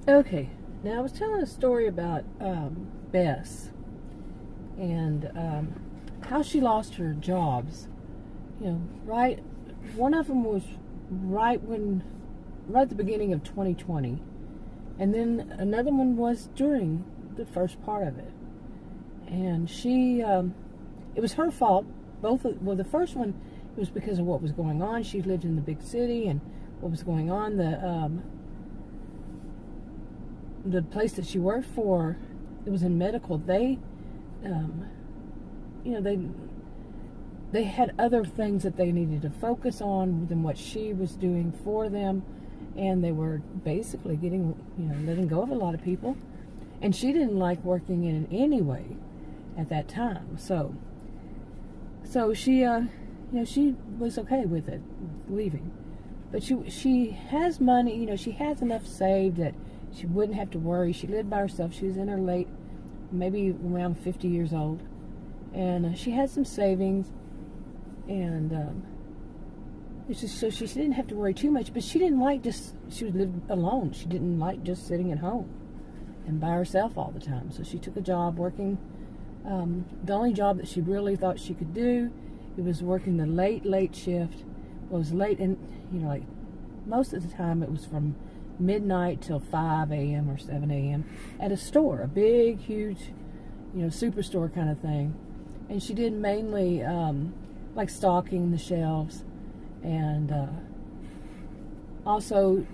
Okay, now I was telling a story about Bess and how she lost her jobs. Right. One of them was right at the beginning of 2020, and then another one was during the first part of it. And it was her fault. The first one, it was because of what was going on. She lived in the big city, and what was going on. The place that she worked for, it was in medical. They they had other things that they needed to focus on than what she was doing for them, and they were basically letting go of a lot of people, and she didn't like working in it anyway at that time. So she she was okay with it leaving, but she has money. She has enough saved that she wouldn't have to worry. She lived by herself. She was in her late, maybe around 50 years old. And she had some savings. And so she didn't have to worry too much. But she didn't like she would live alone. She didn't like just sitting at home and by herself all the time. So she took a job working. The only job that she really thought she could do, it was working the late shift. It was late, and like most of the time it was from midnight till 5 a.m. or 7 a.m. at a store, a big, huge, superstore kind of thing. And she did mainly like stocking the shelves, and also,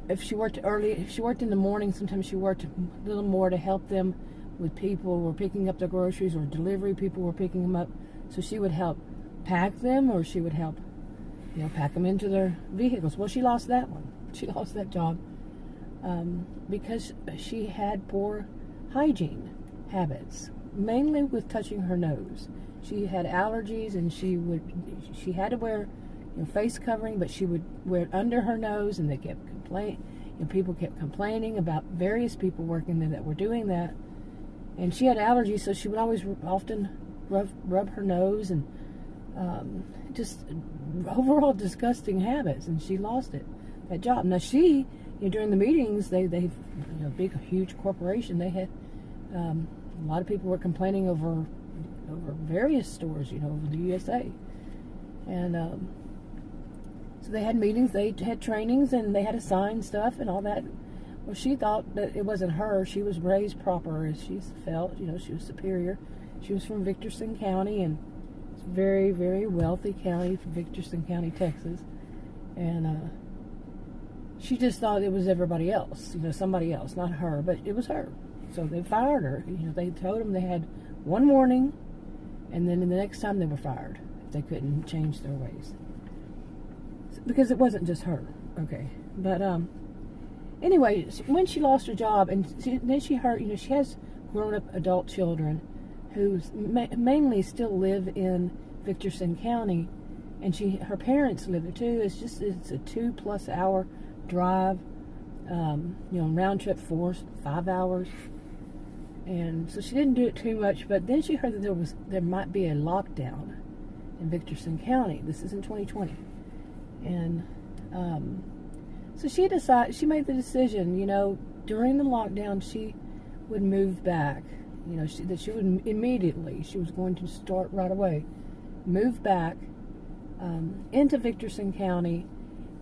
if she worked in the morning, sometimes she worked a little more to help them with people who were picking up their groceries, or delivery people were picking them up. So she would help pack them, or she would help, pack them into their vehicles. Well, she lost that one. She lost that job. Because she had poor hygiene habits, mainly with touching her nose. She had allergies, and she had to wear face covering, but she would wear it under her nose, and they kept people kept complaining about various people working there that were doing that. And she had allergies, so she would often rub her nose, and just overall disgusting habits, and she lost that job. Now during the meetings, they big, huge corporation. They had a lot of people were complaining over various stores, over the USA, and so they had meetings, they had trainings, and they had to sign stuff and all that. Well, she thought that it wasn't her. She was raised proper, as she felt. She was superior. She was from Victorson County, and it's a very, very wealthy county, Victorson County, Texas, and she just thought it was everybody else, somebody else, not her, but it was her. So they fired her. They told them they had one warning, and then the next time they were fired if they couldn't change their ways. Because it wasn't just her, okay. But anyway, when she lost her job, and then she heard, she has grown-up adult children who mainly still live in Victorson County, and her parents live there too. It's a 2+ hour drive, round trip 4-5 hours, and so she didn't do it too much. But then she heard that there might be a lockdown in Victorson County. This is in 2020, and so she made the decision, during the lockdown she would move back. That she would immediately. She was going to start right away, move back into Victorson County.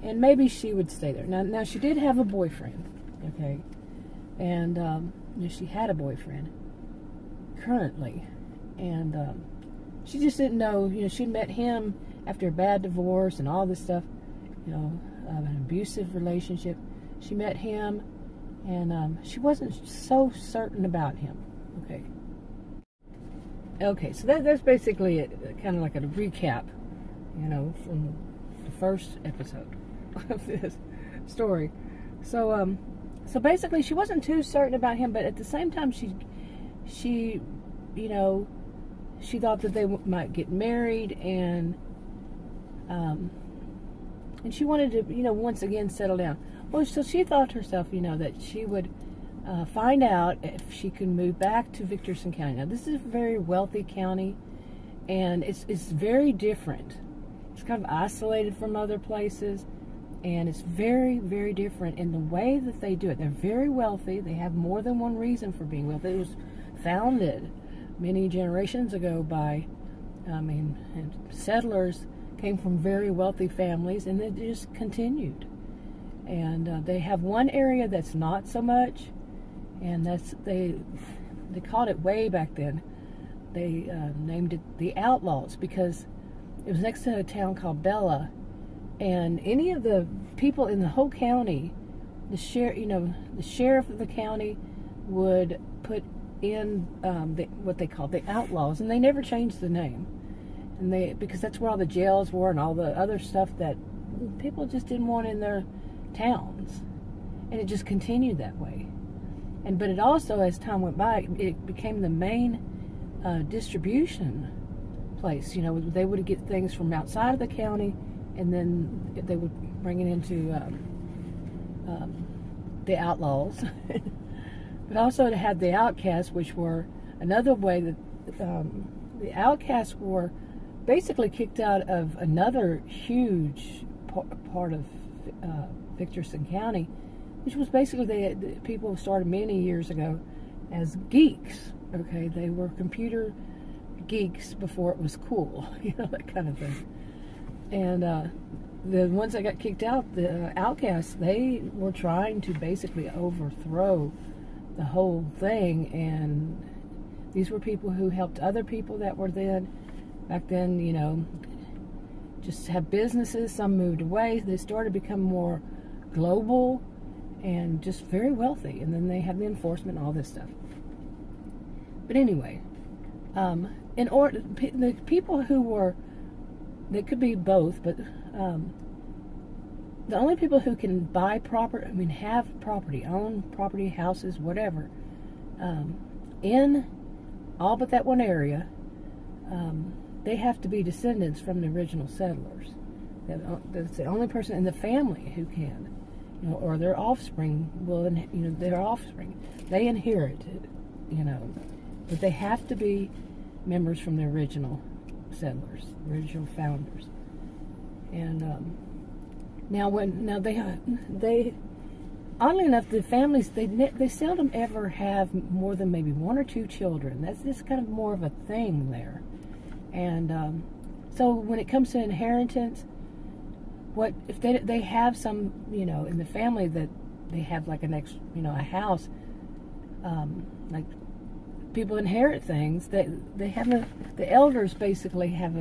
And maybe she would stay there. Now she did have a boyfriend, okay? And she had a boyfriend currently. And she just didn't know, she met him after a bad divorce and all this stuff, an abusive relationship. She met him, and she wasn't so certain about him, okay? Okay, so that's basically it, kind of like a recap, from the first episode of this story. So basically she wasn't too certain about him, but at the same time she thought that they might get married, and she wanted to once again settle down. Well, so she thought to herself that she would find out if she could move back to Victorson County. Now this is a very wealthy county, and it's very different. It's kind of isolated from other places. And it's very, very different in the way that they do it. They're very wealthy. They have more than one reason for being wealthy. It was founded many generations ago by, and settlers came from very wealthy families, and it just continued. And they have one area that's not so much, and that's they called it way back then. They named it the Outlaws because it was next to a town called Bella, and any of the people in the whole county, the sheriff of the county would put in what they called the Outlaws, and they never changed the name, and because that's where all the jails were and all the other stuff that people just didn't want in their towns, and it just continued that way. But it also, as time went by, it became the main distribution place. They would get things from outside of the county, and then they would bring it into the Outlaws. But also it had the Outcasts, which were another way that the Outcasts were basically kicked out of another huge part of Victorson County, which was basically the people started many years ago as geeks. Okay, they were computer geeks before it was cool, that kind of thing. And the ones that got kicked out, the Outcasts, they were trying to basically overthrow the whole thing. And these were people who helped other people that were back then, just have businesses. Some moved away. They started to become more global and just very wealthy. And then they had the enforcement and all this stuff. But anyway, the people who were, they could be both, but the only people who can buy property, have property, own property, houses, whatever, in all but that one area, they have to be descendants from the original settlers. That's the only person in the family who can, or their offspring will, their offspring, they inherit it, but they have to be members from the original settlers, original founders. And now they oddly enough, the families, they seldom ever have more than maybe one or two children. That's just kind of more of a thing there. And so when it comes to inheritance, what if they have some, in the family that they have like a house, like people inherit things. They have the elders basically have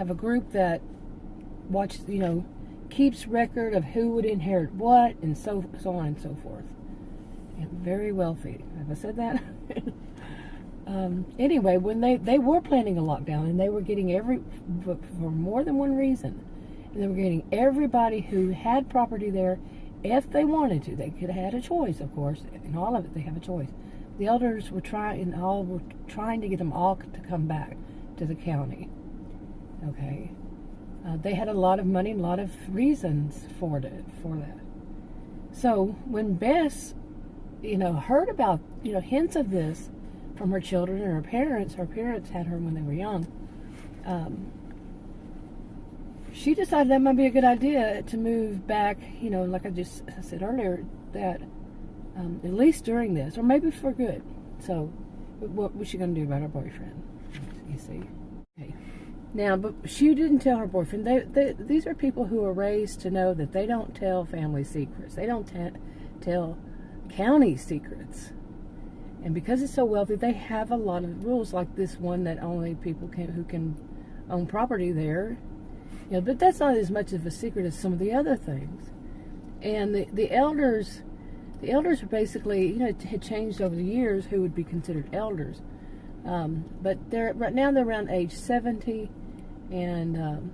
a group that keeps record of who would inherit what, and so on and so forth. And very wealthy. Have I said that? Anyway, when they were planning a lockdown, and they were getting for more than one reason, and they were getting everybody who had property there, if they wanted to. They could have had a choice, of course. In all of it, they have a choice. The elders were trying to get them all to come back to the county. Okay, they had a lot of money, a lot of reasons for that. So when Bess, heard about hints of this from her children and her parents had her when they were young. She decided that might be a good idea to move back, like I said earlier, that at least during this, or maybe for good. So what was she going to do about her boyfriend? You see. Okay. Now, but she didn't tell her boyfriend. These are people who are raised to know that they don't tell family secrets. They don't tell county secrets. And because it's so wealthy, they have a lot of rules, like this one that only people who can own property there. But that's not as much of a secret as some of the other things. And the elders are basically, it had changed over the years who would be considered elders. But right now they're around age 70, and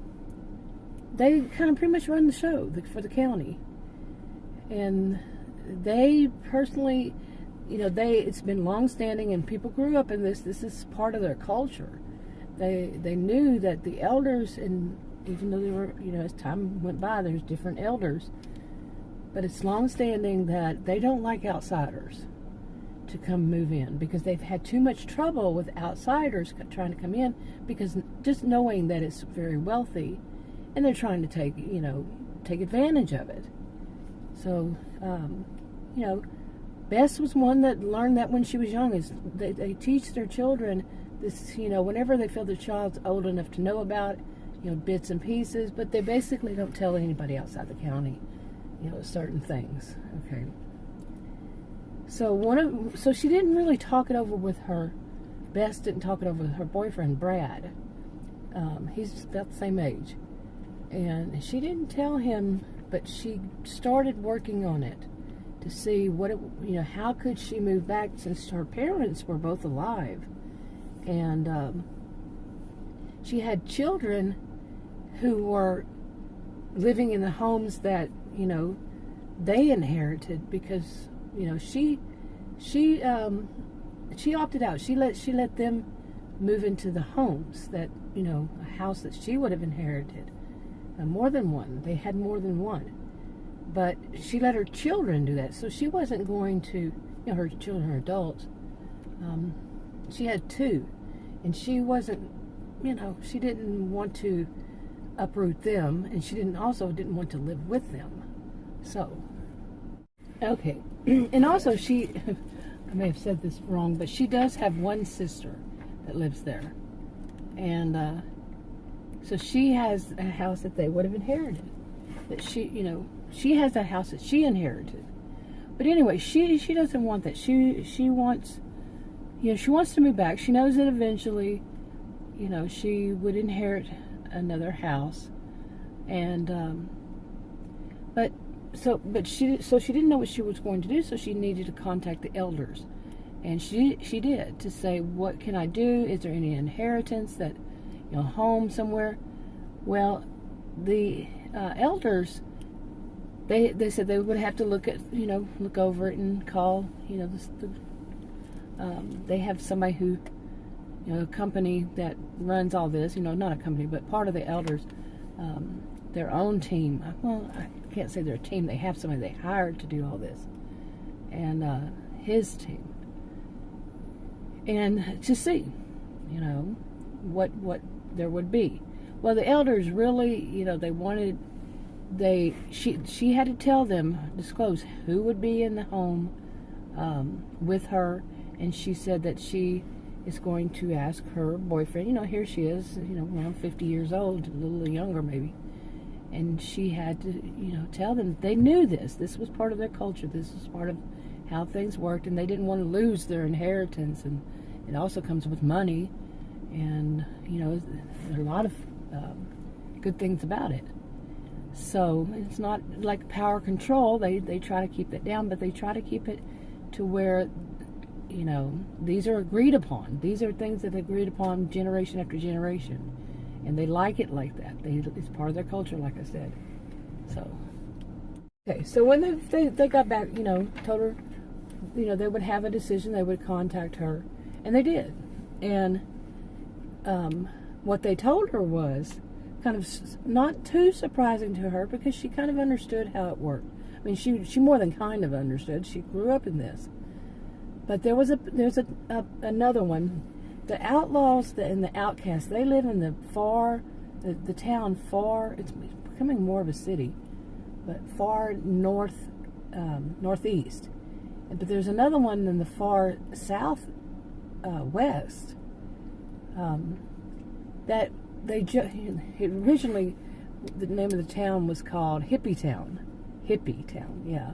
they kind of pretty much run the show for the county. And they personally, it's been long-standing, and people grew up in this. This is part of their culture. They knew that the elders, and even though they were, as time went by, there's different elders, but it's long-standing that they don't like outsiders to come move in, because they've had too much trouble with outsiders trying to come in, because just knowing that it's very wealthy, and they're trying to take advantage of it. So, Bess was one that learned that when she was young. Is they teach their children this, whenever they feel their child's old enough to know about, bits and pieces, but they basically don't tell anybody outside the county, certain things. Okay. So she didn't really talk it over with her. Bess didn't talk it over with her boyfriend Brad. He's about the same age, and she didn't tell him, but she started working on it to see how could she move back, since her parents were both alive, and she had children who were living in the homes that they inherited, because she opted out. She let them move into the homes that a house that she would have inherited. More than one. They had more than one. But she let her children do that. So she wasn't going to, her children are adults. She had two. And she wasn't, she didn't want to uproot them. And she didn't want to live with them. So, okay. And also she, I may have said this wrong, but she does have one sister that lives there. And so she has a house that they would have inherited. That she has a house that she inherited. But anyway, she doesn't want that. She wants, she wants to move back. She knows that eventually, she would inherit another house. And she didn't know what she was going to do, so she needed to contact the elders. And she did, to say, what can I do? Is there any inheritance that, home somewhere? Well, the elders, they said they would have to look over it and call, they have somebody who, a company that runs all this, not a company, but part of the elders, their own team. Well, I can't say they're a team. They have somebody they hired to do all this. And his team. And to see, what there would be. Well, the elders really, she had to tell them, disclose who would be in the home with her, and she said that she is going to ask her boyfriend, here she is, around 50 years old, a little younger maybe, and she had to, tell them they knew this was part of their culture, this was part of how things worked, and they didn't want to lose their inheritance, and it also comes with money, and there are a lot of good things about it. So it's not like power control. They try to keep that down, but they try to keep it to where these are agreed upon. These are things that are agreed upon generation after generation, and they like it like that. It's part of their culture, like I said. So okay, so when they got back, told her, they would have a decision. They would contact her, and they did. And what they told her was kind of not too surprising to her, because she kind of understood how it worked. I mean, she more than kind of understood. She grew up in this. But there's another one. The outlaws and the outcasts, they live in the town far, it's becoming more of a city, but far northeast. But there's another one in the far south west that originally the name of the town was called Hippie Town. Hippie Town, yeah.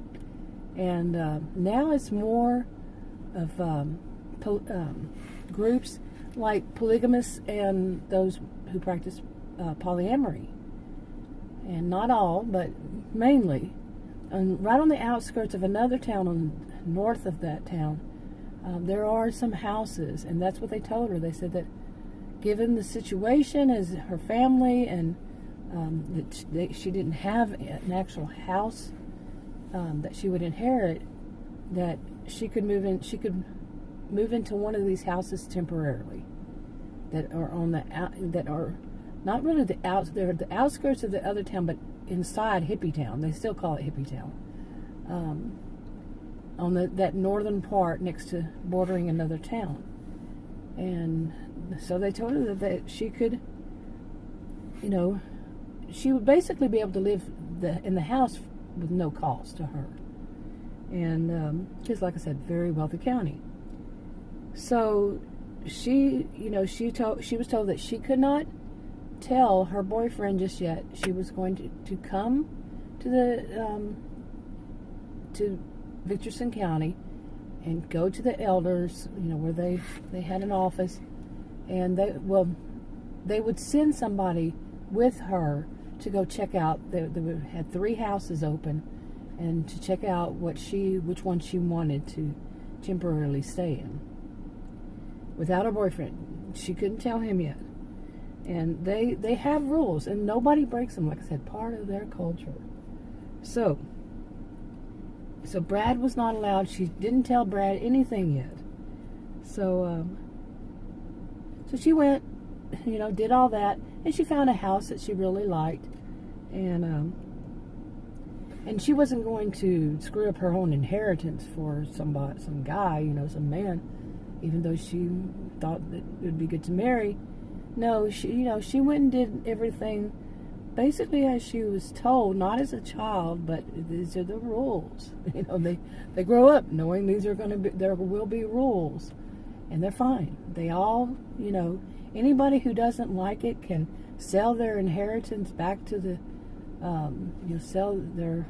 And now it's more of groups like polygamists and those who practice polyamory. And not all, but mainly. And right on the outskirts of another town north of that town, there are some houses, and that's what they told her. They said that given the situation as her family, and that she didn't have an actual house that she would inherit, that she could move into one of these houses temporarily that are that are not really they're the outskirts of the other town, but inside Hippie Town. They still call it Hippie Town. On that northern part next to bordering another town. And so they told her that she could, she would basically be able to live in the house with no cost to her. And just like I said, very wealthy county. So she was told that she could not tell her boyfriend just yet. She was going to come to to Victorson County and go to the elders, where they had an office, and they would send somebody with her to go check out. They had 3 houses open, and to check out which one she wanted to temporarily stay in. Without her boyfriend, she couldn't tell him yet. And they have rules, and nobody breaks them. Like I said, part of their culture. So Brad was not allowed. She didn't tell Brad anything yet. So she went, did all that, and she found a house that she really liked, and she wasn't going to screw up her own inheritance for some guy, some man, even though she thought that it would be good to marry. No, she went and did everything basically as she was told, not as a child, but these are the rules. They grow up knowing there will be rules, and they're fine. They all, anybody who doesn't like it can sell their inheritance back to the, sell their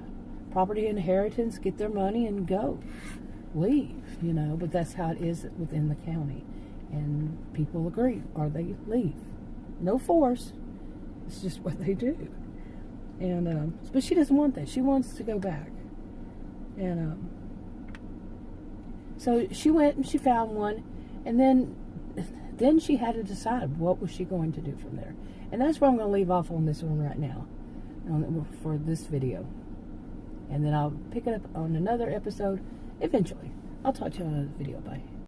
property inheritance, get their money, and go. Leave, but that's how it is within the county. And people agree, or they leave. No force. It's just what they do. And but she doesn't want that. She wants to go back. And so she went and she found one, and then she had to decide what was she going to do from there. And that's where I'm going to leave off on this one right now, for this video. And then I'll pick it up on another episode eventually. I'll talk to you on another video. Bye.